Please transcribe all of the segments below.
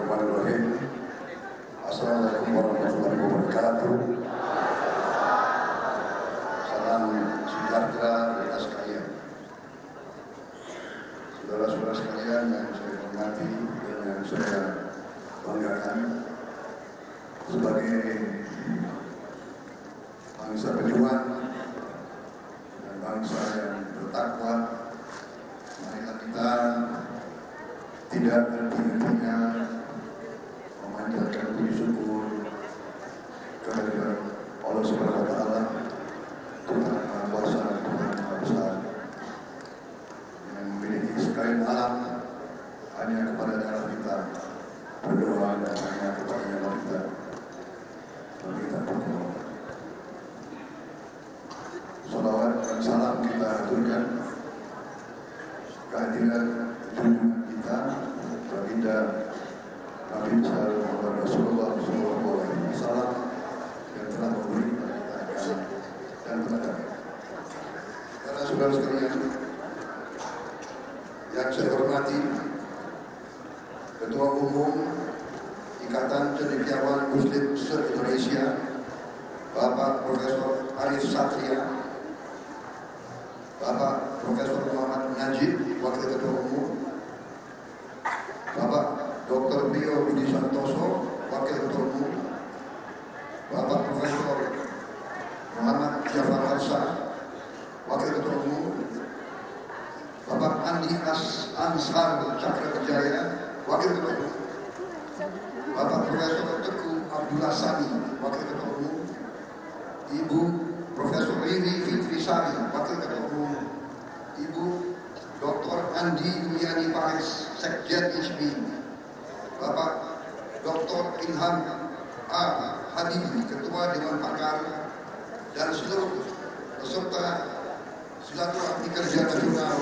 Bismillahirrahmanirrahim. Assalamualaikum warahmatullahi wabarakatuh. Salam sejahtera kita sekalian. Saudara-saudara sekalian yang saya hormati dan yang saya banggakan, sebagai bangsa pejuang dan bangsa yang bertakwa, marilah kita tidak henti-hentinya memanjatkan puji syukur kepada Allah Subhanahu wa Ta'ala, Tuhan Maha Kuasa, Tuhan Maha Besar, yang memiliki sekalian alam. Hanya kepada Allah kita berdoa dan hanya kepada Allah kita meminta pertolongan. Salawat dan salam kita aturkan kehadiran junjungan kita baginda Nabi besar Muhammad Rasulullah SAW yang telah memberi kepada kita agama dan tenaga. Karena saudara sekalian yang saya hormati, Ketua Umum Ikatan Cendekiawan Muslim se-Indonesia, Bapak Profesor Arif Satria, Bapak Profesor Muhammad Najib, Wakil Ketua Umum, Bapak Dr. Prio Budi Santoso, Wakil Ketua Umum, Bapak Profesor Muhammad Jafar Harsha, Wakil Ketua Umum, Bapak Andi Ansar Cakra Wijaya, Wakil Ketua Umum, Bapak Profesor Teguh Abdullah Sani, Wakil Ketua Umum, Ibu Profesor Riri Fitrisari, Wakil Ketua Umum, Ibu Dr. Andi Yuliani Paris, Sekjen HMI, Bapak Dr. Ilham A. Habibi, Ketua Dewan Pakar, dan seluruh peserta silaturahmi kerja nasional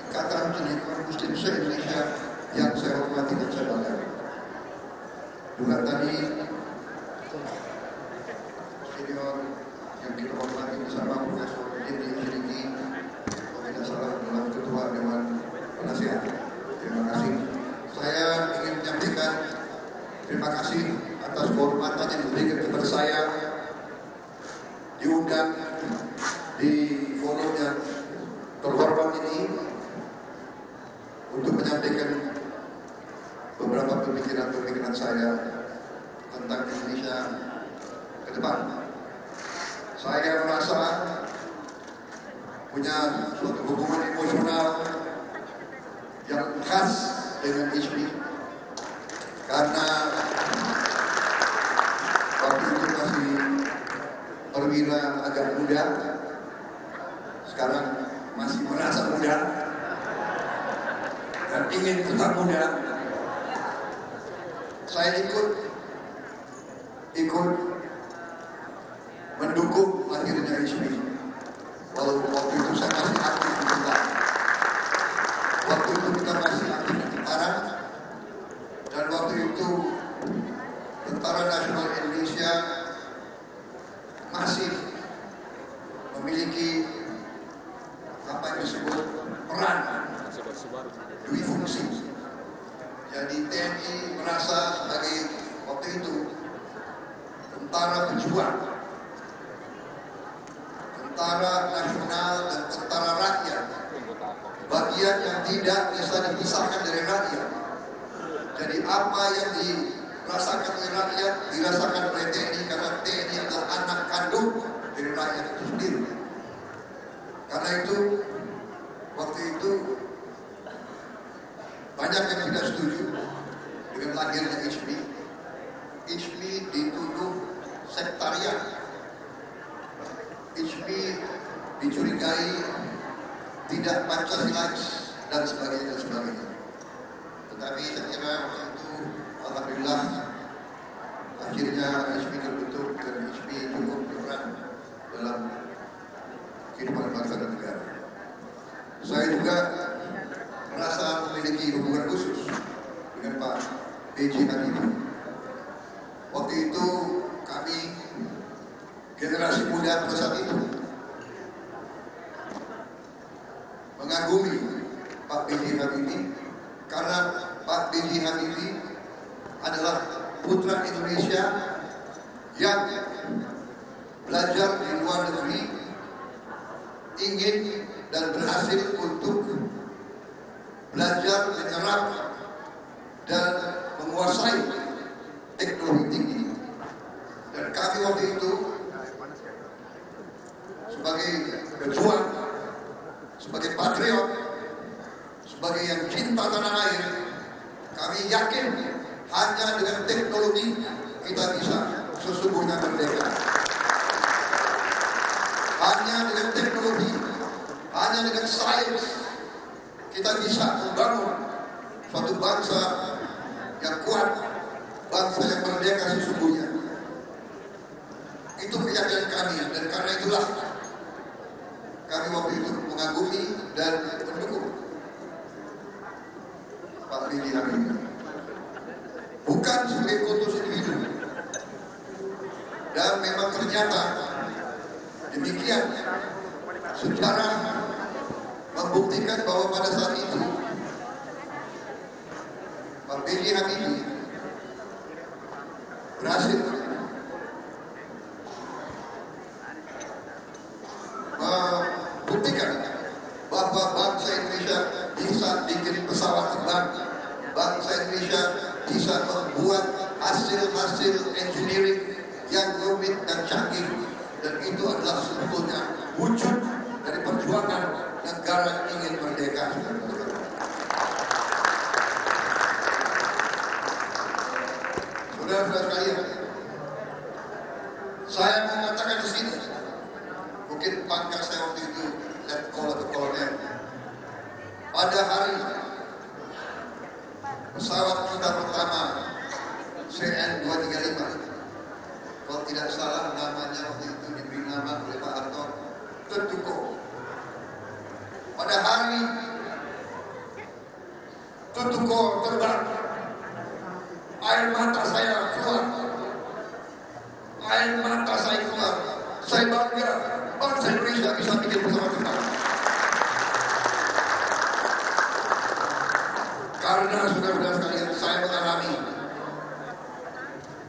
Ikatan Cendekiawan Muslim se-Indonesia yang saya hormati dan saya banggakan. Juga tadi senior yang kita hormati bersama Profesor Jimmy Sidiki, kalau tidak salah adalah Ketua Dewan Penasihat. Terima kasih. Saya ingin menyampaikan terima kasih atas kehormatan yang diberikan kepada saya diundang di forum yang terhormat ini untuk menyampaikan beberapa pemikiran saya tentang Indonesia ke depan. Saya merasa punya suatu hubungan emosional yang khas dengan HMI karena waktu itu masih perwira agak muda, sekarang masih merasa muda dan ingin tetap muda. Saya ikut mendukung lahirnya HMI. Walaupun waktu itu saya masih aktif di tentara. Waktu itu kita masih aktif di tentara, dan waktu itu Tentara Nasional Indonesia masih memiliki apa yang disebut peran dui fungsi. Jadi TNI merasa sebagai waktu itu tentara pejuang, tentara nasional dan tentara rakyat, bagian yang tidak bisa dipisahkan dari rakyat. Jadi apa yang dirasakan oleh rakyat dirasakan oleh TNI, karena TNI adalah anak kandung dari rakyat itu sendiri. Karena itu waktu itu banyak yang tidak setuju dengan lahirnya HMI. HMI dituduh sektarian. HMI dicurigai tidak Pancasilais dan sebagainya. Tetapi saya kira waktu itu alhamdulillah akhirnya HMI terbentuk dan HMI cukup berperan dalam kehidupan bangsa dan negara. Saya juga merasa memiliki hubungan khusus dengan Pak B.J. Habibie. Waktu itu kami generasi muda pada saat itu mengagumi Pak B.J. Habibie karena Pak B.J. Habibie adalah putra Indonesia yang belajar di luar negeri, ingin dan berhasil untuk belajar menyerap dan menguasai teknologi tinggi. Dan kami waktu itu sebagai pejuang, sebagai patriot, sebagai yang cinta tanah air, kami yakin hanya dengan teknologi kita bisa sesungguhnya merdeka. Hanya dengan teknologi, hanya dengan sains kita bisa membangun suatu bangsa yang kuat, bangsa yang merdeka sesungguhnya. Itu keyakinan kami, dan karena itulah kami waktu itu mengagumi dan mendukung Pak B.J. Habibie. Bukan sebagai kultus individu. Dan memang ternyata demikian. Sejarah membuktikan bahwa pada saat itu Pak B.J. Habibie berhasil membuktikan bahwa bangsa Indonesia bisa bikin pesawat terbang, bangsa Indonesia bisa membuat hasil-hasil engineering yang rumit dan canggih, dan itu adalah sebetulnya wujud dari perjuangan negara ingin merdeka. Saudara-saudara sekalian, saya mengatakan di sini, mungkin pangkat saya waktu itu Letkol atau Kolonel, pada hari pesawat kita pertama CN-235, kalau tidak salah namanya waktu itu diberi nama oleh Pak Harto, Tetuko. Pada hari Tetuko terbang, air mata saya keluar. Air mata saya keluar. Saya bangga bangsa Indonesia bisa bikin pesawat terbang. Karena saudara-saudara sekalian, saya mengalami,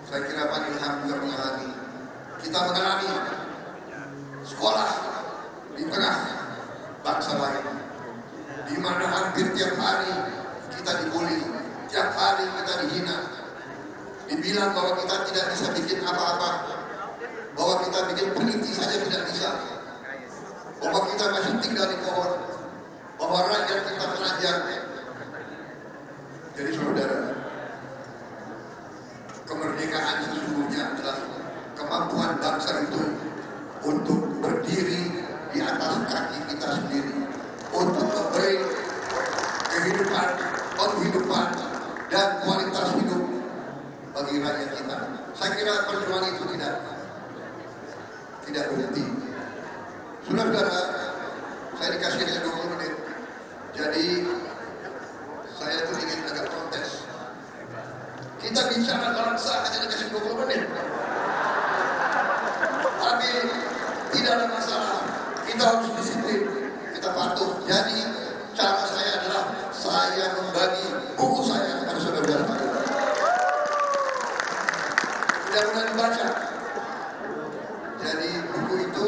saya kira Pak Ilham juga mengalami, kita mengalami sekolah di tengah bangsa lain, di mana hampir tiap hari kita dibully, tiap hari kita dihina, dibilang bahwa kita tidak bisa bikin apa-apa, bahwa kita bikin peneliti saja tidak bisa, bahwa kita masih tinggal di pohon, bahwa rakyat kita telanjang. Jadi saudara, kemerdekaan sesungguhnya adalah kemampuan bangsa itu untuk berdiri di atas kaki kita sendiri, untuk memberi kehidupan, penghidupan, dan kualitas hidup bagi rakyat kita. Saya kira perjuangan itu tidak berhenti. Saudara-saudara, saya dikasih dengan 20 menit, jadi saya tuh ingin agak protes. Kita bicara bangsa hanya dikasih 20 menit, tapi tidak ada masalah. Kita harus disiplin, kita patuh. Jadi cara saya adalah saya membagi buku saya kepada saudara-saudara. Tidak pernah dibaca. Jadi buku itu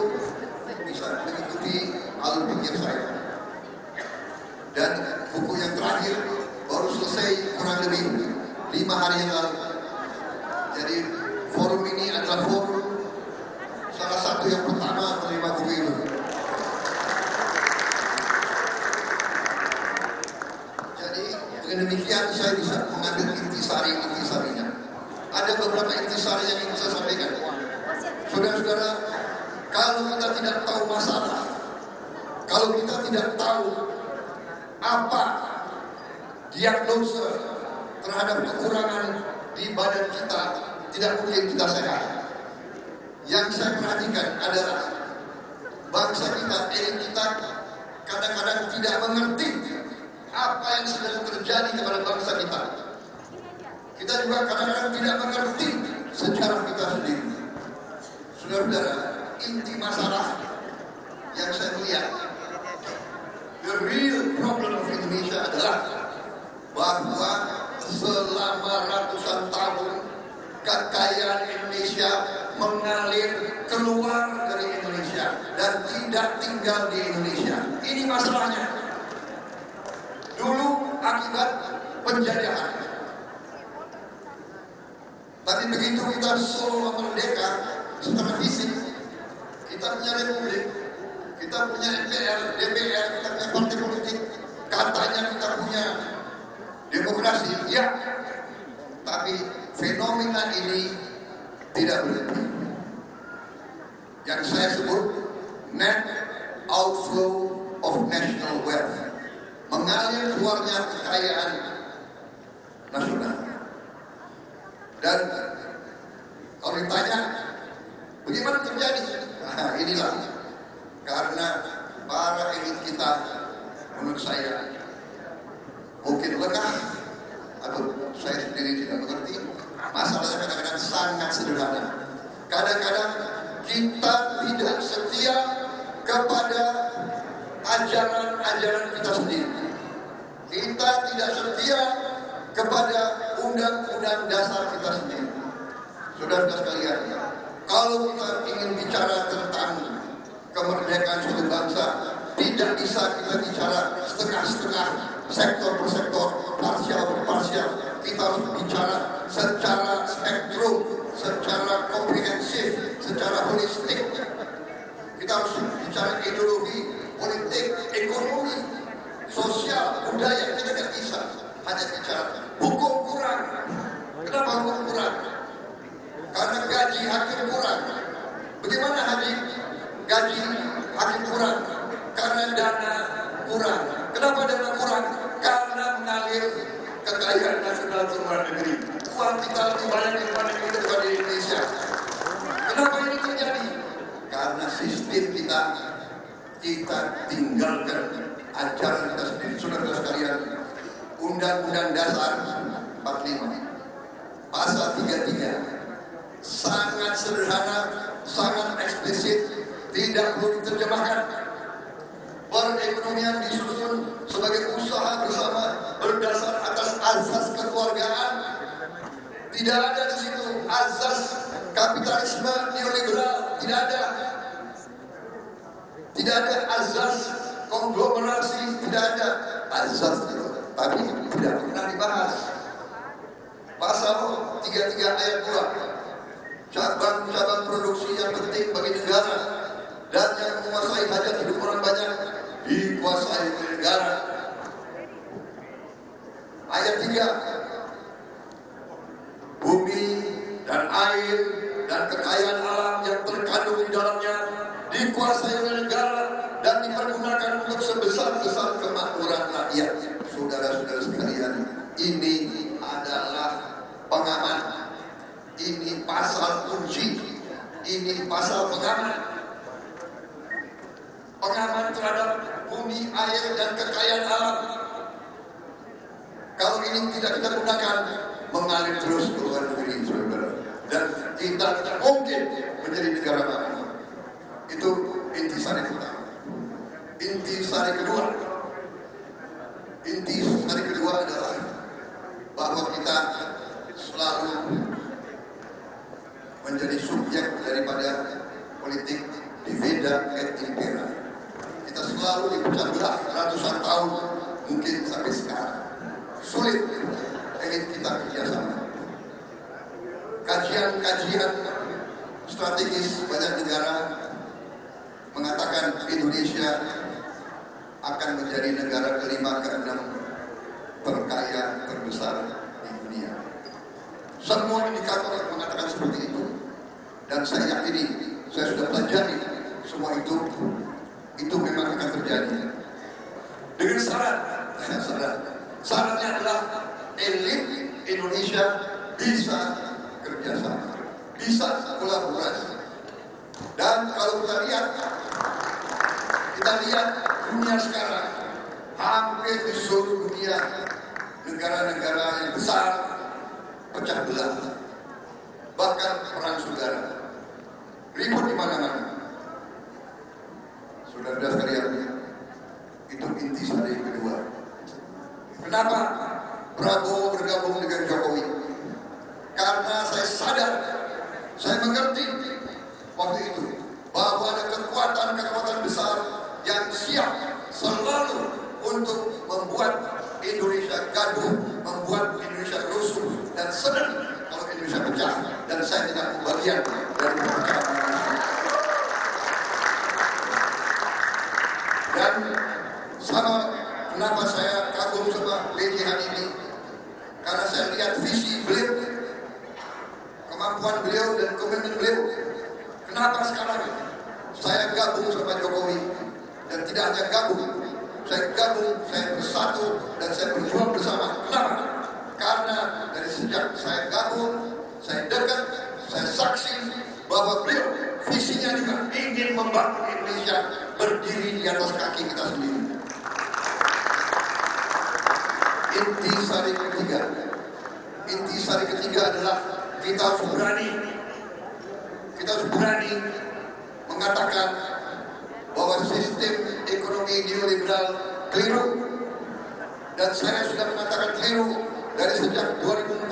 bisa mengikuti alur pikir saya. Dan buku yang terakhir baru selesai kurang lebih 5 hari yang lalu. Jadi forum ini adalah forum salah satu yang pertama menerima buku itu. Jadi dengan demikian saya bisa mengambil intisarinya. Ada beberapa intisari yang ingin saya sampaikan. Saudara-saudara, kalau kita tidak tahu masalah, kalau kita tidak tahu apa diagnosa terhadap kekurangan di badan kita, tidak mungkin kita sehat. Yang saya perhatikan adalah bangsa kita, elit kita kadang-kadang tidak mengerti apa yang sedang terjadi kepada bangsa kita. Kita juga kadang-kadang tidak mengerti sejarah kita sendiri. Saudara-saudara, inti masalah yang saya lihat, the real problem of Indonesia adalah bahwa selama ratusan tahun kekayaan Indonesia mengalir keluar dari Indonesia dan tidak tinggal di Indonesia. Ini masalahnya. Dulu akibat penjajahan. Tapi begitu kita solo merdeka secara fisik, kita punya republik, kita punya MPR, DPR, kita punya partai politik, katanya kita punya demokrasi, ya. Tapi fenomena ini tidak berhenti. Yang saya sebut net outflow of national wealth, mengalir keluarnya kekayaan nasional. Dan kalau ditanya bagaimana terjadi, nah inilah karena para elit kita menurut saya mungkin lengah atau saya sendiri tidak mengerti. Masalahnya kadang-kadang sangat sederhana. Kadang-kadang kita tidak setia kepada ajaran-ajaran kita sendiri. Kita tidak setia kepada undang-undang dasar kita sendiri. Saudara-saudara sekalian, kalau kita ingin bicara tentang kemerdekaan suatu bangsa, tidak bisa kita bicara setengah-setengah, sektor per sektor, parsial per parsial. Kita harus bicara secara spektrum, secara komprehensif, secara holistik. Kita harus bicara ideologi, politik, ekonomi, sosial, budaya. Kita tidak bisa hanya bicara hukum kurang. Kenapa hukum kurang? Karena gaji hakim kurang. Bagaimana gaji hakim kurang? Karena dana kurang. Kenapa dana kurang? Karena mengalir kekayaan nasional ke luar negeri. Uang kita lebih banyak di luar negeri daripada di Indonesia. Kenapa ini terjadi? Karena sistem kita tinggalkan ajaran kita sendiri. Saudara-saudara sekalian, Undang-Undang Dasar 45 Pasal 33 sangat sederhana, sangat eksplisit, tidak perlu diterjemahkan. Perekonomian disusun sebagai usaha bersama berdasar atas azas kekeluargaan. Tidak ada di situ azas kapitalisme neoliberal, tidak ada. Tidak ada azas konglomerasi, tidak ada azas itu. Tapi tidak pernah dibahas. Pasal 33 ayat 2. Cabang-cabang produksi yang penting bagi negara dan yang menguasai hajat hidup orang banyak dikuasai oleh negara. Ayat 3. Bumi dan air dan kekayaan alam yang terkandung di dalamnya dikuasai oleh negara dan dipergunakan untuk sebesar-besar kemakmuran rakyat. Saudara-saudara sekalian, ini adalah pengaman. Ini pasal kunci. Ini pasal pengaman. Pengaman terhadap bumi, air, dan kekayaan alam. Kalau ini tidak kita gunakan, mengalir terus ke luar negeri, saudara. Dan kita tidak mungkin menjadi negara makmur. Itu intisari pertama. Intisari kedua adalah bahwa kita selalu menjadi subjek daripada politik divida et impera. Kita selalu dipecah belah ratusan tahun, mungkin sampai sekarang. Sulit elit kita kerjasama. Kajian-kajian strategis banyak negara mengatakan Indonesia akan menjadi negara kelima ke-6 terkaya terbesar di dunia. Semua indikator mengatakan seperti itu. Dan saya yakini, saya sudah pelajari semua itu memang akan terjadi. Dengan syaratnya adalah elit Indonesia bisa kerjasama, bisa kolaborasi. Dan kalau kita lihat dunia sekarang, hampir di seluruh dunia, negara-negara yang besar pecah belah, bahkan perang saudara, ribut di mana-mana. Saudara-saudara sekalian, itu intisari kedua. Kenapa Prabowo bergabung dengan Jokowi. Karena saya sadar, saya mengerti waktu itu bahwa ada kekuatan-kekuatan besar yang siap selalu untuk membuat Indonesia gaduh, membuat Indonesia rusuh dan senang kalau Indonesia pecah. Dan saya tidak bagian dari pemecahan Indonesia. Dan sama kenapa saya kagum sama B.J. Habibie, karena saya lihat visi beliau, kemampuan beliau dan komitmen beliau. Kenapa sekarang saya gabung sama Jokowi? Dan tidak hanya gabung, saya gabung, saya bersatu, dan saya berjuang bersama. Kenapa? Karena dari sejak saya gabung, saya dekat, saya saksi bahwa beliau visinya juga ingin membangun Indonesia berdiri di atas kaki kita sendiri. Intisari ketiga adalah kita harus berani mengatakan bahwa sistem ekonomi neoliberal keliru, dan saya sudah mengatakan keliru dari sejak 2004.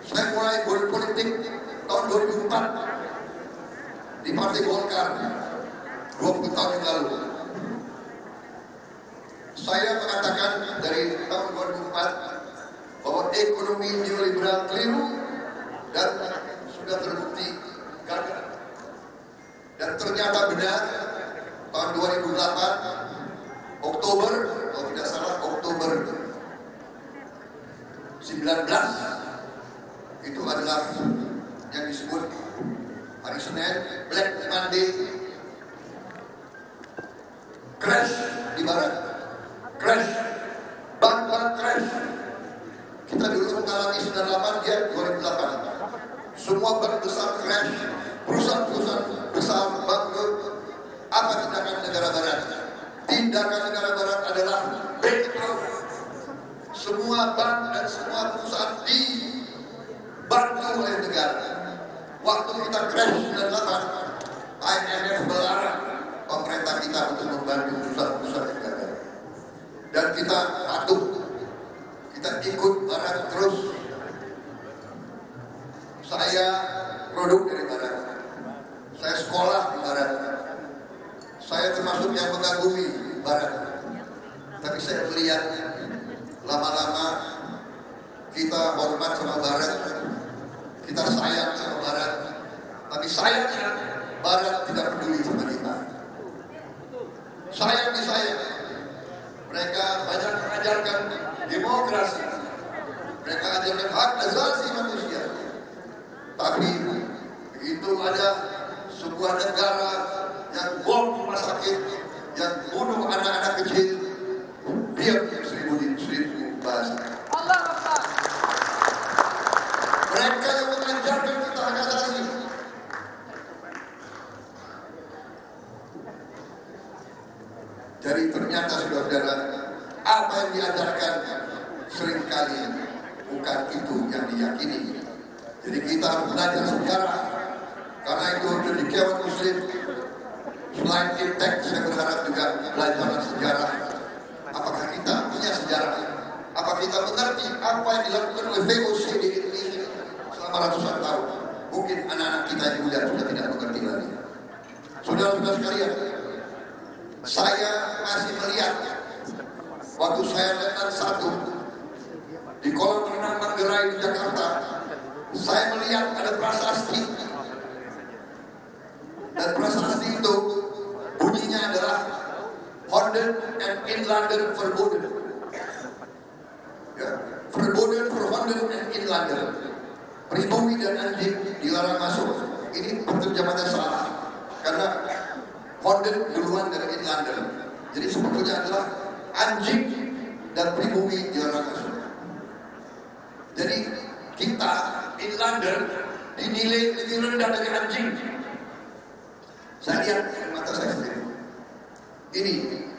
Saya mulai berpolitik tahun 2004 di Partai Golkar 20 tahun yang lalu. Saya mengatakan dari tahun 2004 bahwa ekonomi neoliberal keliru dan sudah terbukti gagal. Dan ternyata benar, tahun 2008 Oktober, kalau tidak salah Oktober 19, itu adalah yang disebut hari Senin, Black Monday, crash di barat, crash, bank crash. Kita dulu mengalami 98, dia 2008. Semua bank besar crash, perusahaan-perusahaan besar bangkrut. Apa tindakan negara barat? Tindakan negara barat adalah bailout. Semua bank dan semua perusahaan dibantu oleh negara. Waktu kita crash 98, IMF melarang pemerintah kita untuk membantu perusahaan-perusahaan negara. Dan kita patuh, kita ikut barat terus. Saya produk dari barat, saya sekolah di barat, saya termasuk yang mengagumi barat. Tapi saya melihat lama-lama kita hormat sama barat, kita sayang sama barat, tapi sayangnya barat tidak peduli sama kita. Sayang di saya, mereka banyak mengajarkan demokrasi, mereka ajarkan hak asasi manusia. Tapi begitu ada sebuah negara yang bom rumah sakit, yang bunuh anak-anak kecil, diam 1000 bahasa. Mereka yang mengajarkan kita hak asasi. Jadi ternyata saudara-saudara, apa yang diajarkan seringkali bukan itu yang diyakini. Jadi kita harus belajar sejarah. Karena itu cendekiawan Muslim, selain Intek, saya berharap juga belajar sejarah. Apakah kita punya sejarah? Apa kita mengerti apa yang dilakukan oleh VOC di Indonesia selama ratusan tahun? Mungkin anak-anak kita yang muda sudah tidak mengerti lagi. Saudara-saudara sekalian, saya masih melihat waktu saya Letnan 1 di kolam renang Manggarai di Jakarta, saya melihat ada prasasti, dan prasasti itu bunyinya adalah Honden and Inlander Verboden. Ya, Verboden for Honden and Inlander. Pribumi dan anjing dilarang masuk. Ini penerjemahannya salah, karena Honden duluan dari Inlander. Jadi sebetulnya adalah anjing dan pribumi dilarang masuk. Jadi kita Inlander dinilai lebih rendah dari anjing. Saya lihat dengan mata saya sendiri. Ini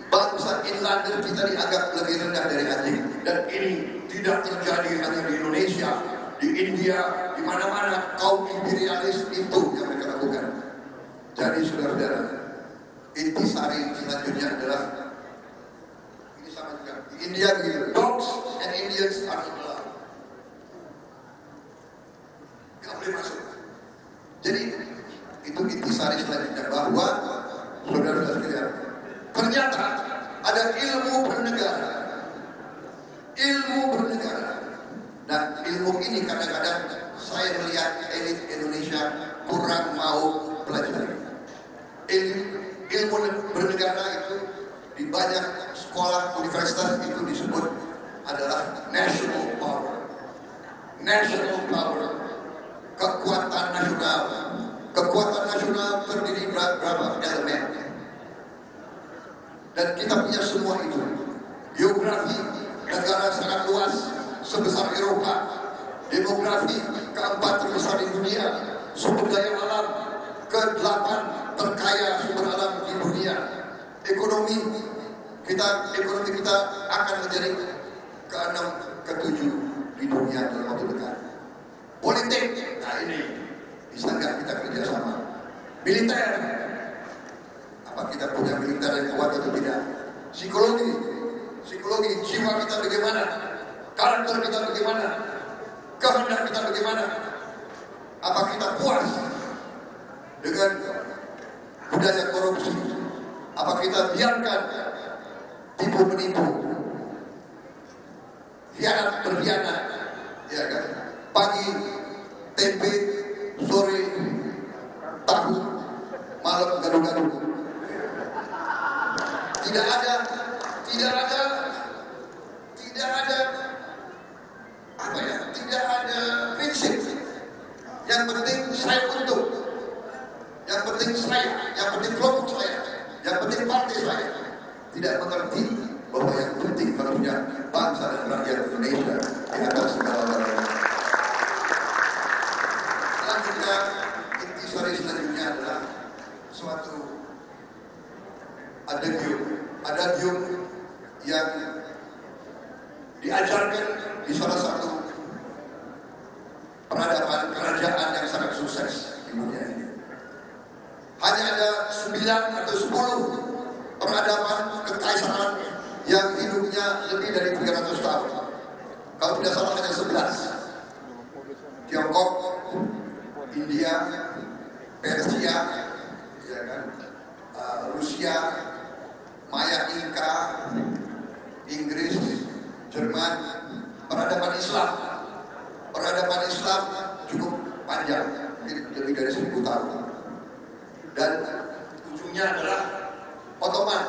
bangsa Inlander kita dianggap lebih rendah dari anjing. Dan ini tidak terjadi hanya di Indonesia, di India, di mana-mana kaum imperialis itu yang mereka lakukan. Jadi saudara-saudara, intisari selanjutnya adalah ini sama juga di India begitu. Dogs and ternyata ada ilmu bernegara. Ilmu bernegara. Dan ilmu ini kadang-kadang saya melihat elit Indonesia kurang mau pelajari. Ilmu bernegara itu di banyak sekolah universitas itu disebut adalah national power. National power. Kekuatan nasional. Kekuatan nasional terdiri berapa elemen. Dan kita punya semua itu. Geografi negara sangat luas sebesar Eropa. Demografi keempat terbesar di dunia. Sumber daya alam ke-8 terkaya sumber alam di dunia. Ekonomi kita akan menjadi ke-6, ke-7 di dunia dalam waktu dekat. Politik, nah ini bisa nggak kita kerjasama? Militer, apa kita punya militer yang kuat atau tidak? Psikologi, jiwa kita bagaimana? Karakter kita bagaimana? Kehendak kita bagaimana? Apa kita puas dengan budaya korupsi? Apa kita biarkan tipu menipu, berkhianat, ya kan? Pagi tempe, sore tahu, malam gaduh-gaduh. Tidak ada prinsip. Yang penting saya untung, yang penting saya, yang penting kelompok saya, yang penting partai saya. Tidak mengerti bahwa yang penting harusnya bangsa dan rakyat Indonesia di atas segala-galanya. Selanjutnya, intisari selanjutnya adalah suatu adagium yang diajarkan di salah satu peradaban kerajaan yang sangat sukses di dunia ini. Hanya ada 9 atau 10 peradaban kekaisaran yang hidupnya lebih dari 300 tahun. Kalau tidak salah hanya 11. Tiongkok, India, Persia, ya kan? Rusia, Maya Inka, Inggris, Jerman, peradaban Islam. Peradaban Islam cukup panjang, lebih dari 1000 tahun. Dan ujungnya adalah Ottoman.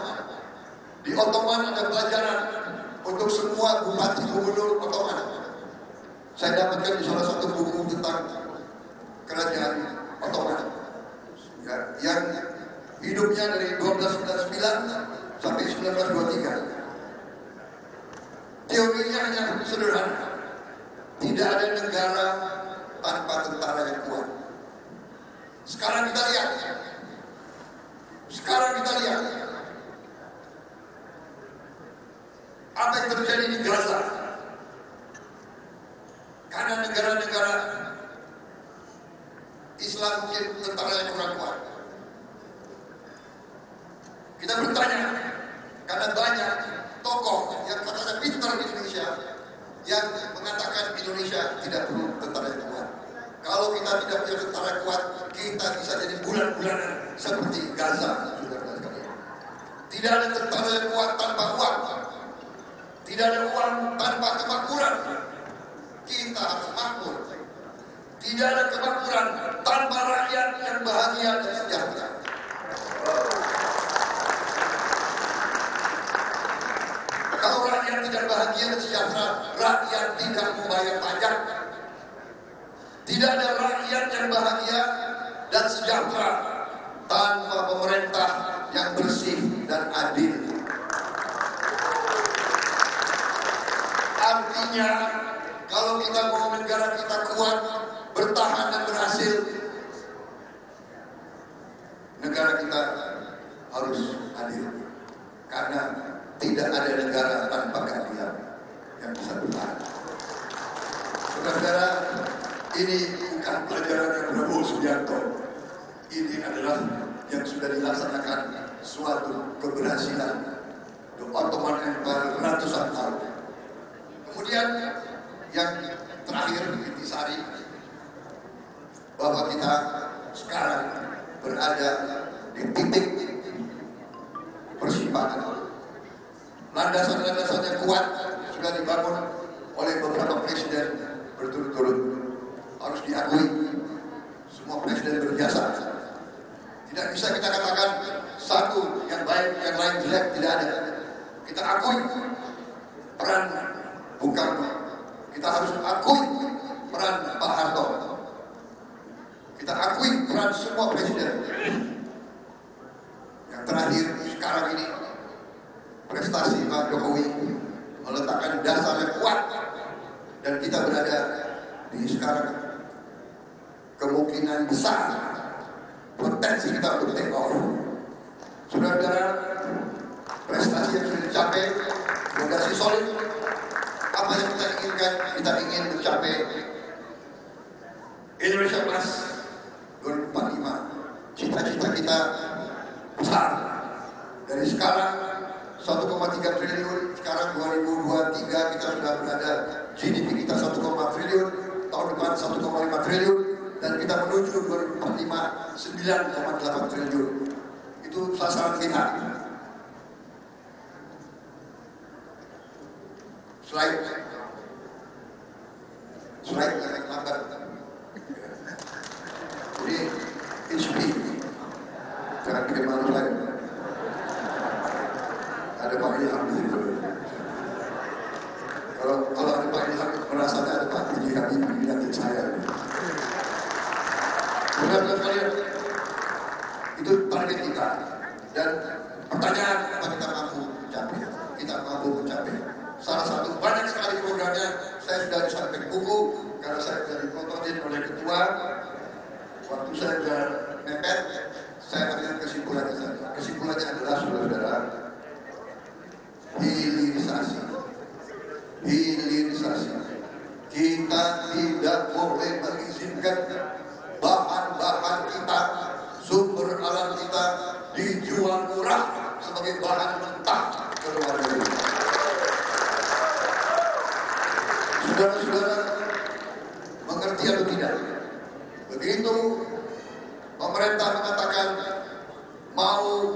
Di Ottoman ada pelajaran untuk semua bupati gubernur Ottoman. Saya dapatkan di salah satu buku tentang kerajaan Ottoman, ya, yang hidupnya dari 1299 sampai 1923. Teorinya hanya sederhana. Tidak ada negara tanpa tentara yang kuat. Sekarang kita lihat apa yang terjadi di Gaza. Karena negara-negara Islam mungkin tentara yang kurang kuat. Kita bertanya, karena banyak tokoh yang katanya pintar di Indonesia yang mengatakan Indonesia tidak perlu tentara yang kuat. Kalau kita tidak punya tentara kuat, kita bisa jadi bulan-bulanan seperti Gaza. Tidak ada tentara yang kuat tanpa uang. Tidak ada uang tanpa kemakmuran. Kita harus makmur. Tidak ada kemakmuran tanpa rakyat yang bahagia dan sejahtera. Kalau rakyat tidak bahagia dan sejahtera, rakyat tidak membayar pajak. Tidak ada rakyat yang bahagia dan sejahtera tanpa pemerintah yang bersih dan adil. Artinya, kalau kita mau negara kita kuat, bertahan dan berhasil, negara kita harus adil. Karena tidak ada negara tanpa keadilan yang bisa bertahan. Saudara-saudara, ini bukan pelajaran yang Prabowo Subianto. Ini adalah yang sudah dilaksanakan suatu keberhasilan The Ottoman Empire ratusan tahun. Kemudian yang terakhir intisari, bahwa kita sekarang berada di titik persimpangan landasan-landasan yang kuat sudah dibangun oleh beberapa presiden berturut-turut. Harus diakui, semua presiden berjasa. Tidak bisa kita katakan satu yang baik, yang lain jelek, tidak ada. Kita akui peran Bung Karno. Kita harus akui peran Pak Harto. Kita akui peran semua presiden. Yang terakhir sekarang ini prestasi Pak Jokowi meletakkan dasar yang kuat dan kita berada di sekarang kemungkinan besar potensi kita untuk take off. Saudara-saudara, prestasi yang sudah dicapai, fondasi solid. Apa yang kita inginkan? Kita ingin mencapai Indonesia Plus 2045. Cita-cita kita besar. Dari sekarang 1,3 triliun, sekarang 2023 kita sudah berada GDP kita 1, triliun, tahun depan 1,5 triliun, dan kita menuju 2045 9,8 triliun. Itu sasaran kita. Slide yang lambat. Jadi HP, jangan bikin malu lagi. Ada Pak Ilham di situ. Kalau ada Pak Ilham merasa ada Pak Ilham Habibie lihatin saya. Benar-benar sekalian, itu target kita. Dan pertanyaan apa kita mampu mencapai? Kita mampu mencapai. Salah satu banyak sekali programnya saya sudah disampaikan buku karena saya sudah diprototin oleh ketua. Waktu saya sudah mepet, saya ambil kesimpulannya saja. Kesimpulannya adalah saudara-saudara, hilirisasi. Kita tidak boleh mengizinkan bahan-bahan kita, sumber alam kita dijual murah sebagai bahan mentah ke luar negeri. Saudara-saudara, mengerti atau tidak? Begitu pemerintah mengatakan mau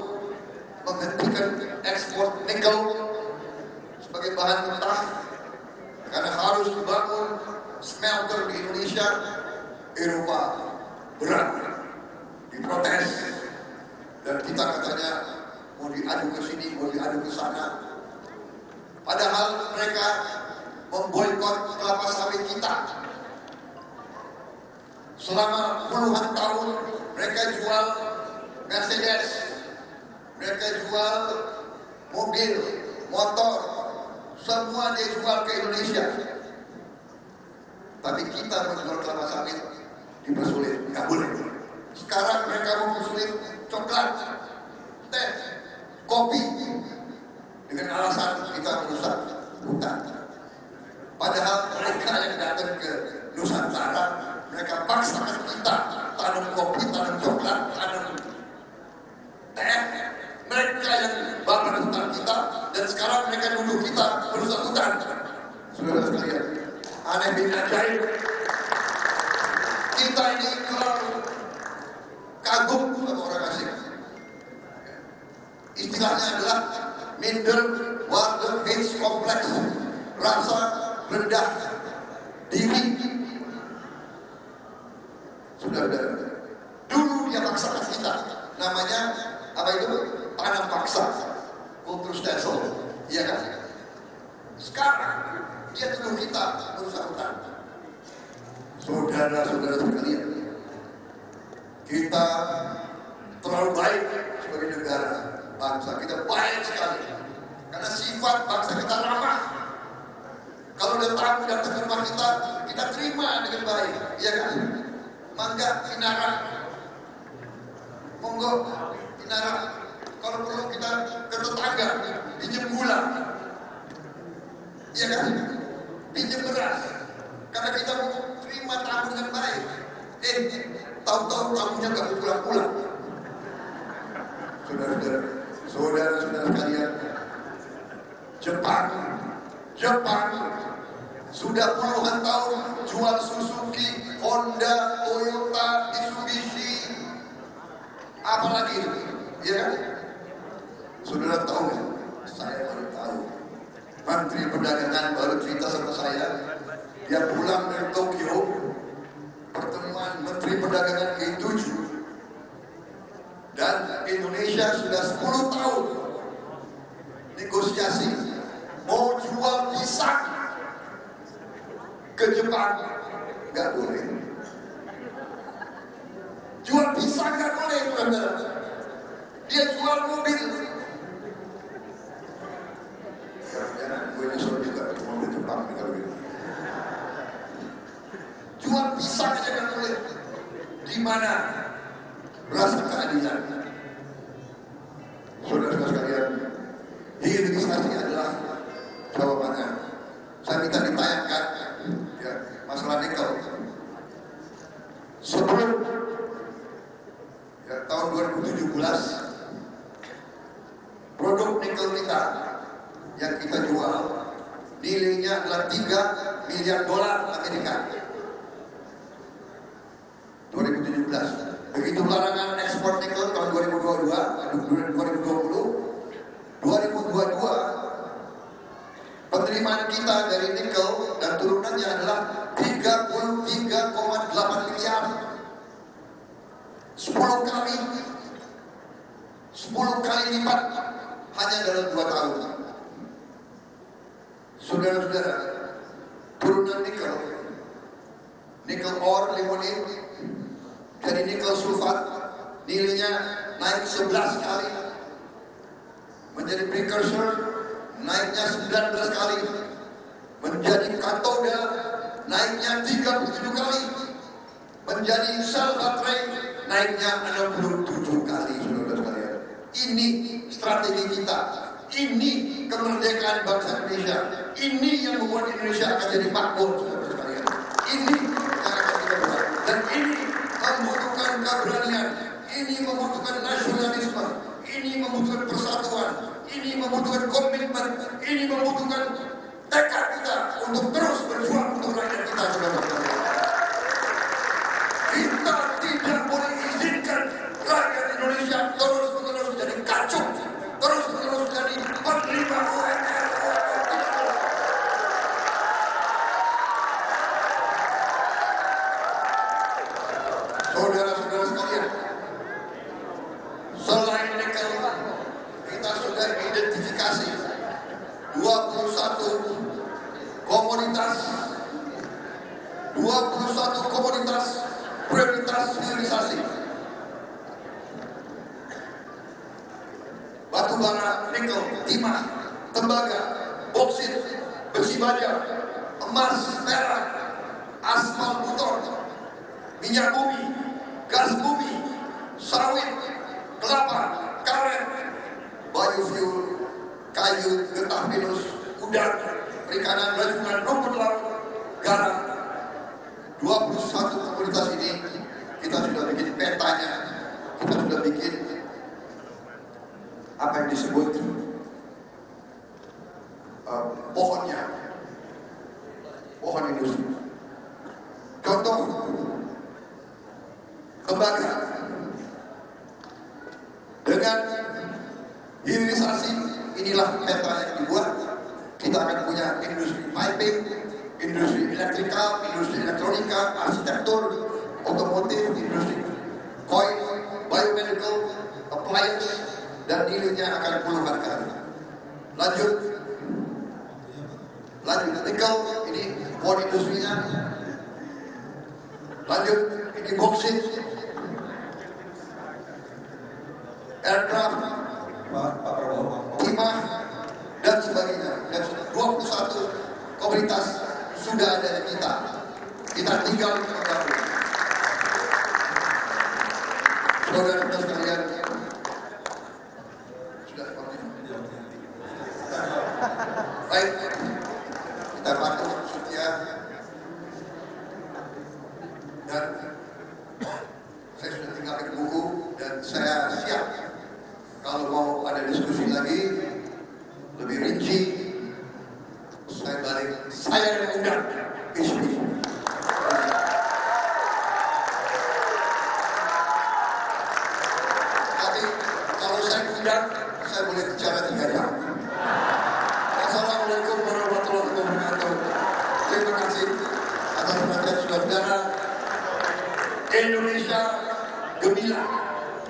menghentikan ekspor nikel sebagai bahan mentah karena harus dibangun smelter di Indonesia, Eropa berat diprotes, dan kita katanya mau diadu ke sini, mau diadu ke sana. Padahal mereka memboikot kelapa sawit kita. Selama puluhan tahun mereka jual Mercedes, mereka jual mobil, motor, semua dia jual ke Indonesia. Tapi kita menjual kelapa sawit dipersulit, nggak boleh. Sekarang mereka mempersulit coklat, teh, kopi dengan alasan kita merusak hutan. Padahal mereka yang datang ke Nusantara, mereka paksakan kita tanam kopi, tanam coklat, tanam teh. Mereka yang bakar hutan kita, dan sekarang mereka nuduh kita merusak hutan. Saudara sekalian, aneh bin ajaib. Kita ini terlalu kagum sama orang asing. Istilahnya adalah minder warga hate complex, rasa rendah diri. Sudah dulu dia paksakan kita, namanya apa itu? Tanam paksa, kultur stelsel, iya kan? Sekarang dia tuduh kita merusak hutan. Saudara-saudara sekalian, kita terlalu baik sebagai negara, bangsa kita baik sekali karena sifat bangsa kita ramah. Kalau ada tamu datang ke rumah kita terima dengan baik, iya kan? Mangga, Inara, monggo, Inara. Kalau perlu kita ke tetangga, pinjam gula, iya kan? Pinjam beras, karena kita mau terima tamu dengan baik. Tahu-tahu tamunya nggak mau pulang-pulang. Saudara-saudara sekalian, Jepang sudah puluhan tahun jual Suzuki, Honda, Toyota, Mitsubishi, apalagi, ya kan? Saudara tahu, saya baru tahu Perdagangan baru cerita sama saya, dia pulang dari Tokyo, pertemuan Menteri Perdagangan G7, dan Indonesia sudah 10 tahun negosiasi mau jual pisang ke Jepang, nggak boleh. Jual pisang nggak boleh, saudara. Dia jual mobil. Jangan gue nyusul juga mobil Jepang kalau gitu. Jual pisang aja nggak boleh. Di mana rasa keadilan? Saudara-saudara sekalian, hilirisasi adalah jawabannya. Saya minta ditayangkan ya, masalah nikel. Sebelum ya, tahun 2017, produk nikel kita yang kita jual nilainya adalah 3 miliar dolar Amerika. 2017. Begitu larangan ekspor nikel tahun 2022, penerimaan kita dari nikel dan turunannya adalah 33,8 miliar. 10 kali lipat hanya dalam 2 tahun. Saudara-saudara, turunan nikel ore, limonite, jadi nikel sulfat nilainya naik 11 kali, menjadi precursor naiknya 19 kali, menjadi katoda naiknya 37 kali, menjadi sel baterai naiknya 67 kali. Saudara sekalian, ini strategi kita, ini kemerdekaan bangsa Indonesia, ini yang membuat Indonesia akan jadi makmur. Saudara sekalian, ini yang akan kita buat, dan ini membutuhkan keberanian, ini membutuhkan nasionalisme, ini membutuhkan persatuan, ini membutuhkan komitmen, ini membutuhkan tekad kita untuk terus berjuang untuk rakyat kita. Saudara-saudara, kita tidak boleh izinkan rakyat Indonesia terus-menerus jadi kacau, terus-menerus jadi penerima UMR. Saudara-saudara sekalian, selain nikel, kita sudah identifikasi 21 komoditas prioritas hilirisasi. Batu bara, nikel, timah, tembaga, boksit, besi baja, emas, perak, aspal beton, minyak bumi, gas bumi, sawit, kelapa, karet, biofuel, kayu, getah pinus, udang, perikanan, rajungan, rumput laut, garam. 21 komoditas ini kita sudah bikin petanya, kita sudah bikin apa yang disebut pohonnya, pohon industri. Contoh, tembaga. Dengan hilirisasi inilah peta yang dibuat. Kita akan punya industri piping, industri elektrikal, industri elektronika, arsitektur, otomotif, industri koin, biomedical, appliance, dan nilainya akan puluhan kali. Lanjut nikel, ini pon industrinya. Lanjut, ini boksit, aircraft, timah, dan sebagainya. Dan 21 komunitas sudah ada di kita. Kita tinggal menggabung. Saudara-saudara sekalian, sudah seperti ini. Baik, kita patuh setia, dan saya sudah tinggalkan buku, dan saya siap kalau mau ada diskusi lagi lebih rinci. Saya balik, saya yang undang istri. Tapi kalau saya undang, saya boleh bicara 3 jam. Assalamualaikum warahmatullahi wabarakatuh. Terima kasih atas perhatian saudara. Indonesia gemilang.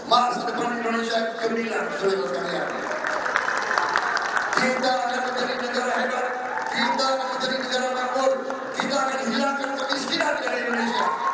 Masa depan Indonesia gemilang, saudara sekalian. Kita akan menjadi negara hebat. Kita akan menjadi negara makmur. Kita akan hilangkan kemiskinan dari Indonesia.